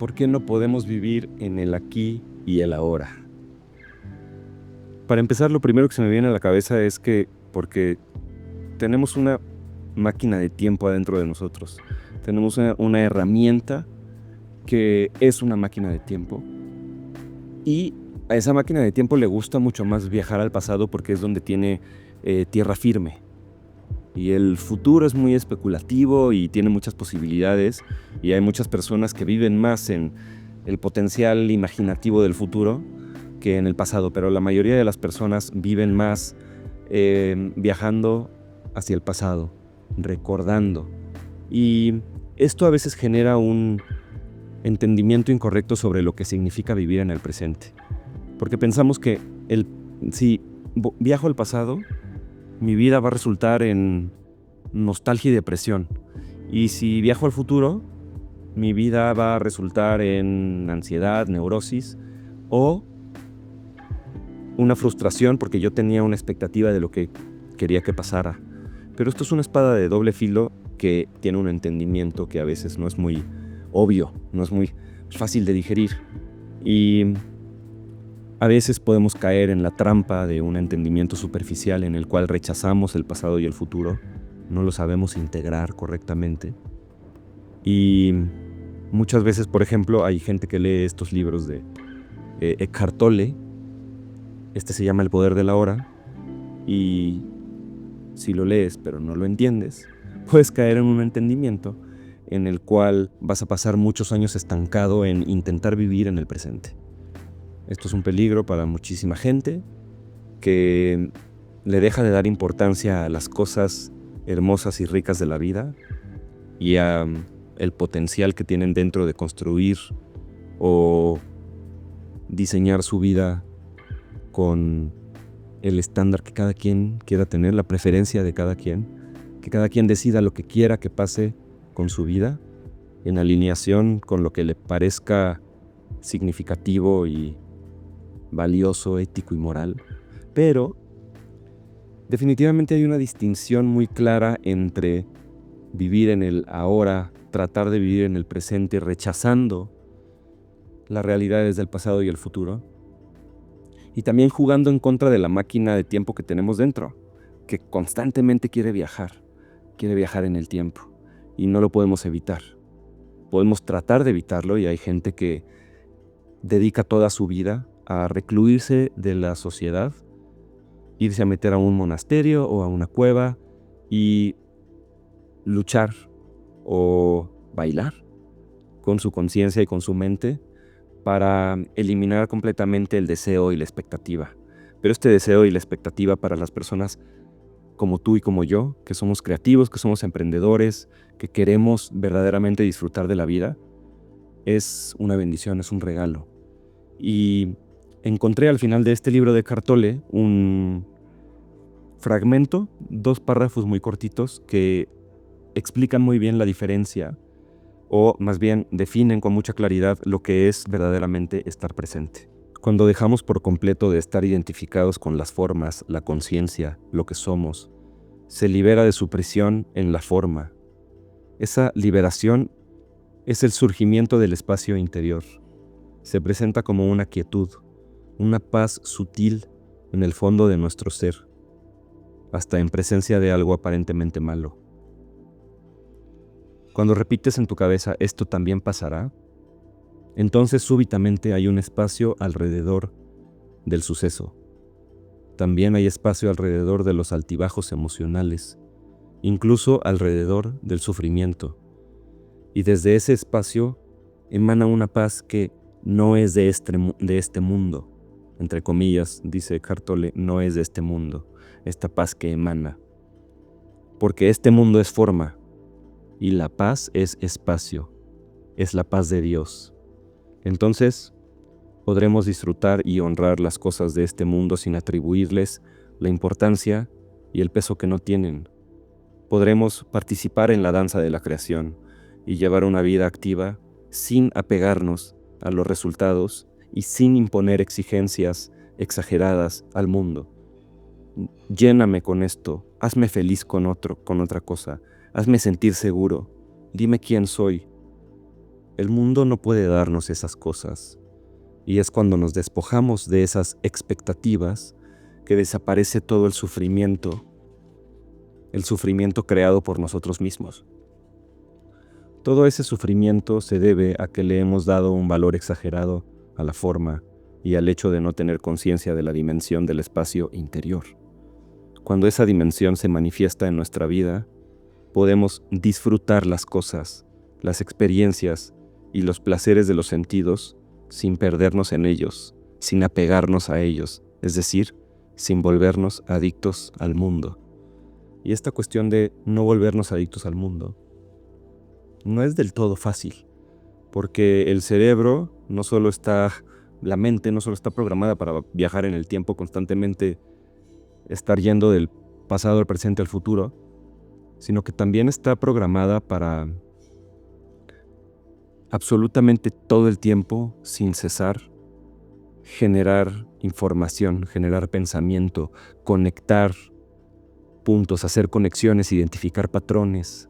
¿Por qué no podemos vivir en el aquí y el ahora? Para empezar, lo primero que se me viene a la cabeza es que porque tenemos una máquina de tiempo adentro de nosotros. Tenemos una herramienta que es una máquina de tiempo. Y a esa máquina de tiempo le gusta mucho más viajar al pasado porque es donde tiene tierra firme. Y el futuro es muy especulativo y tiene muchas posibilidades. Y hay muchas personas que viven más en el potencial imaginativo del futuro que en el pasado. Pero la mayoría de las personas viven más viajando hacia el pasado, recordando. Y esto a veces genera un entendimiento incorrecto sobre lo que significa vivir en el presente. Porque pensamos que si viajo al pasado, mi vida va a resultar en nostalgia y depresión. Y si viajo al futuro, mi vida va a resultar en ansiedad, neurosis o una frustración porque yo tenía una expectativa de lo que quería que pasara. Pero esto es una espada de doble filo que tiene un entendimiento que a veces no es muy obvio, no es muy fácil de digerir. Y a veces podemos caer en la trampa de un entendimiento superficial en el cual rechazamos el pasado y el futuro, no lo sabemos integrar correctamente. Y muchas veces, por ejemplo, hay gente que lee estos libros de Eckhart Tolle. Este se llama El poder de la hora. Y si lo lees pero no lo entiendes, puedes caer en un entendimiento en el cual vas a pasar muchos años estancado en intentar vivir en el presente. Esto es un peligro para muchísima gente que le deja de dar importancia a las cosas hermosas y ricas de la vida y a el potencial que tienen dentro de construir o diseñar su vida con el estándar que cada quien quiera tener, la preferencia de cada quien, que cada quien decida lo que quiera que pase con su vida, en alineación con lo que le parezca significativo y valioso, ético y moral. Pero definitivamente hay una distinción muy clara entre vivir en el ahora, tratar de vivir en el presente, rechazando las realidades del pasado y el futuro, y también jugando en contra de la máquina de tiempo que tenemos dentro, que constantemente quiere viajar en el tiempo, y no lo podemos evitar. Podemos tratar de evitarlo, y hay gente que dedica toda su vida a recluirse de la sociedad, irse a meter a un monasterio o a una cueva y luchar o bailar con su conciencia y con su mente para eliminar completamente el deseo y la expectativa. Pero este deseo y la expectativa para las personas como tú y como yo, que somos creativos, que somos emprendedores, que queremos verdaderamente disfrutar de la vida, es una bendición, es un regalo. Y encontré al final de este libro de Eckhart Tolle un fragmento, 2 párrafos muy cortitos que explican muy bien la diferencia, o más bien definen con mucha claridad lo que es verdaderamente estar presente. Cuando dejamos por completo de estar identificados con las formas, la conciencia, lo que somos, se libera de su prisión en la forma. Esa liberación es el surgimiento del espacio interior. Se presenta como una quietud, una paz sutil en el fondo de nuestro ser, hasta en presencia de algo aparentemente malo. Cuando repites en tu cabeza «esto también pasará», entonces súbitamente hay un espacio alrededor del suceso. También hay espacio alrededor de los altibajos emocionales, incluso alrededor del sufrimiento. Y desde ese espacio emana una paz que no es de este mundo. Entre comillas, dice Eckhart Tolle, no es de este mundo, esta paz que emana. Porque este mundo es forma, y la paz es espacio, es la paz de Dios. Entonces, podremos disfrutar y honrar las cosas de este mundo sin atribuirles la importancia y el peso que no tienen. Podremos participar en la danza de la creación y llevar una vida activa sin apegarnos a los resultados y sin imponer exigencias exageradas al mundo. Lléname con esto, hazme feliz con otra cosa, hazme sentir seguro, dime quién soy. El mundo no puede darnos esas cosas. Y es cuando nos despojamos de esas expectativas que desaparece todo el sufrimiento creado por nosotros mismos. Todo ese sufrimiento se debe a que le hemos dado un valor exagerado a la forma y al hecho de no tener conciencia de la dimensión del espacio interior. Cuando esa dimensión se manifiesta en nuestra vida, podemos disfrutar las cosas, las experiencias y los placeres de los sentidos sin perdernos en ellos, sin apegarnos a ellos, es decir, sin volvernos adictos al mundo. Y esta cuestión de no volvernos adictos al mundo no es del todo fácil, porque el cerebro la mente no solo está programada para viajar en el tiempo constantemente, estar yendo del pasado al presente al futuro, sino que también está programada para absolutamente todo el tiempo, sin cesar, generar información, generar pensamiento, conectar puntos, hacer conexiones, identificar patrones.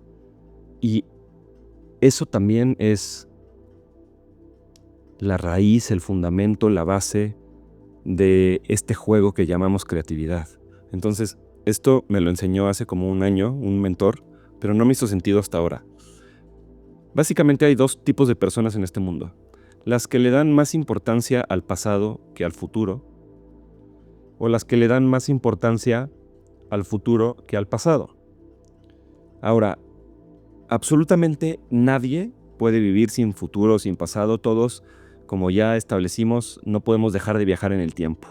Y eso también es la raíz, el fundamento, la base de este juego que llamamos creatividad. Entonces, esto me lo enseñó hace como un año un mentor, pero no me hizo sentido hasta ahora. Básicamente hay dos tipos de personas en este mundo. Las que le dan más importancia al pasado que al futuro, o las que le dan más importancia al futuro que al pasado. Ahora, absolutamente nadie puede vivir sin futuro, sin pasado. Todos, como ya establecimos, no podemos dejar de viajar en el tiempo.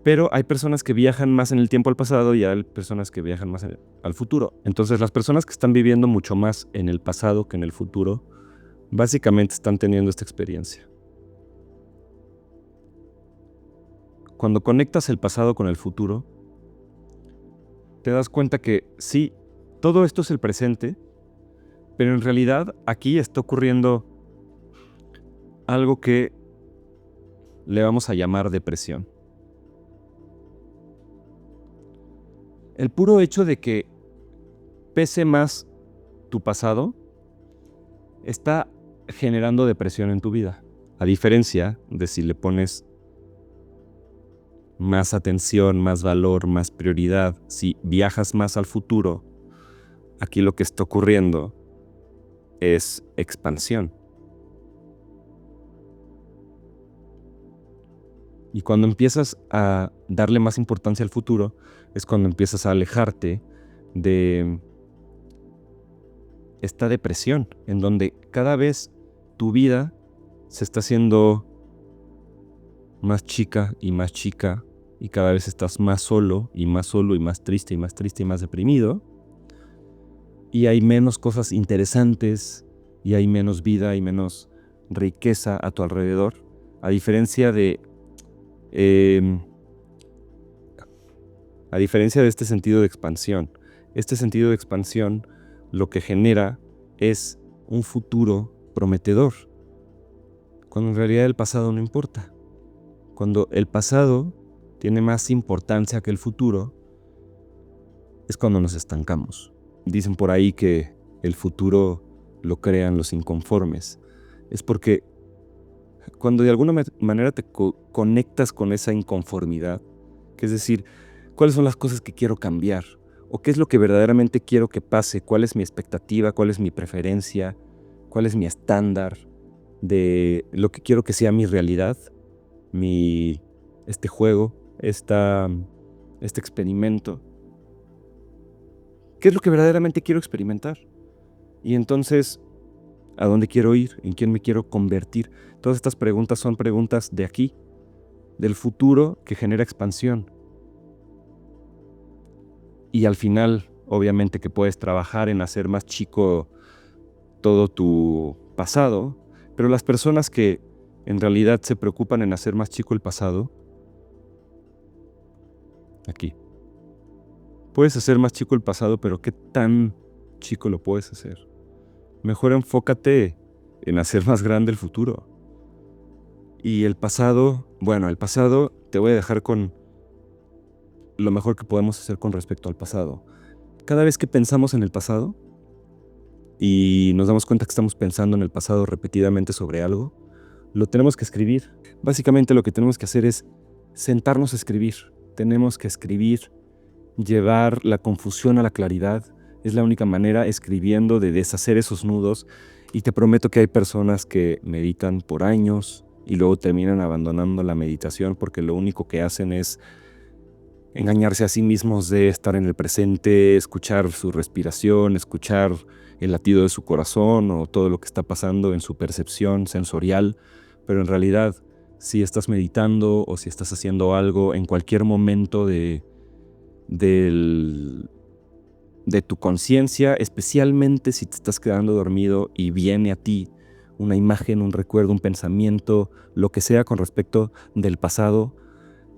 Pero hay personas que viajan más en el tiempo al pasado y hay personas que viajan más al futuro. Entonces, las personas que están viviendo mucho más en el pasado que en el futuro, básicamente están teniendo esta experiencia. Cuando conectas el pasado con el futuro, te das cuenta que sí, todo esto es el presente, pero en realidad aquí está ocurriendo algo que le vamos a llamar depresión. El puro hecho de que pese más tu pasado está generando depresión en tu vida. A diferencia de si le pones más atención, más valor, más prioridad, si viajas más al futuro, aquí lo que está ocurriendo es expansión. Y cuando empiezas a darle más importancia al futuro, es cuando empiezas a alejarte de esta depresión, en donde cada vez tu vida se está haciendo más chica, y cada vez estás más solo, y más triste, y más triste, y más deprimido, y hay menos cosas interesantes, y hay menos vida, y menos riqueza a tu alrededor, a diferencia de este sentido de expansión. Este sentido de expansión lo que genera es un futuro prometedor, cuando en realidad el pasado no importa. Cuando el pasado tiene más importancia que el futuro, es cuando nos estancamos. Dicen por ahí que el futuro lo crean los inconformes. Es porque cuando de alguna manera te conectas con esa inconformidad, que es decir, ¿cuáles son las cosas que quiero cambiar? ¿O qué es lo que verdaderamente quiero que pase? ¿Cuál es mi expectativa? ¿Cuál es mi preferencia? ¿Cuál es mi estándar de lo que quiero que sea mi realidad? Este juego, este experimento. ¿Qué es lo que verdaderamente quiero experimentar? Y entonces, ¿a dónde quiero ir? ¿En quién me quiero convertir? Todas estas preguntas son preguntas de aquí, del futuro que genera expansión. Y al final, obviamente que puedes trabajar en hacer más chico todo tu pasado, pero las personas que en realidad se preocupan en hacer más chico el pasado, aquí. Puedes hacer más chico el pasado, pero ¿qué tan chico lo puedes hacer? Mejor enfócate en hacer más grande el futuro. Y el pasado te voy a dejar con lo mejor que podemos hacer con respecto al pasado. Cada vez que pensamos en el pasado, y nos damos cuenta que estamos pensando en el pasado repetidamente sobre algo, lo tenemos que escribir. Básicamente lo que tenemos que hacer es sentarnos a escribir. Tenemos que escribir, llevar la confusión a la claridad. Es la única manera, escribiendo, de deshacer esos nudos. Y te prometo que hay personas que meditan por años y luego terminan abandonando la meditación porque lo único que hacen es engañarse a sí mismos de estar en el presente, escuchar su respiración, escuchar el latido de su corazón o todo lo que está pasando en su percepción sensorial. Pero en realidad, si estás meditando o si estás haciendo algo en cualquier momento del- de tu conciencia, especialmente si te estás quedando dormido y viene a ti una imagen, un recuerdo, un pensamiento, lo que sea con respecto del pasado,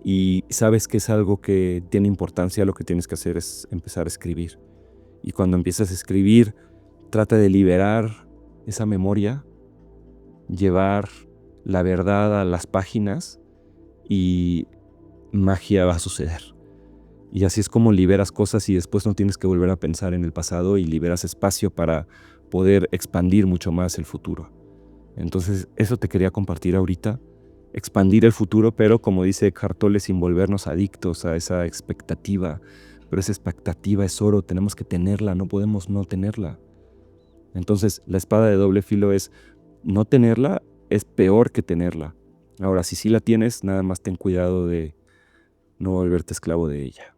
y sabes que es algo que tiene importancia, lo que tienes que hacer es empezar a escribir. Y cuando empiezas a escribir, trata de liberar esa memoria, llevar la verdad a las páginas y magia va a suceder. Y así es como liberas cosas y después no tienes que volver a pensar en el pasado y liberas espacio para poder expandir mucho más el futuro. Entonces, eso te quería compartir ahorita. Expandir el futuro, pero como dice Eckhart Tolle, sin volvernos adictos a esa expectativa. Pero esa expectativa es oro, tenemos que tenerla, no podemos no tenerla. Entonces, la espada de doble filo es no tenerla, es peor que tenerla. Ahora, si sí la tienes, nada más ten cuidado de no volverte esclavo de ella.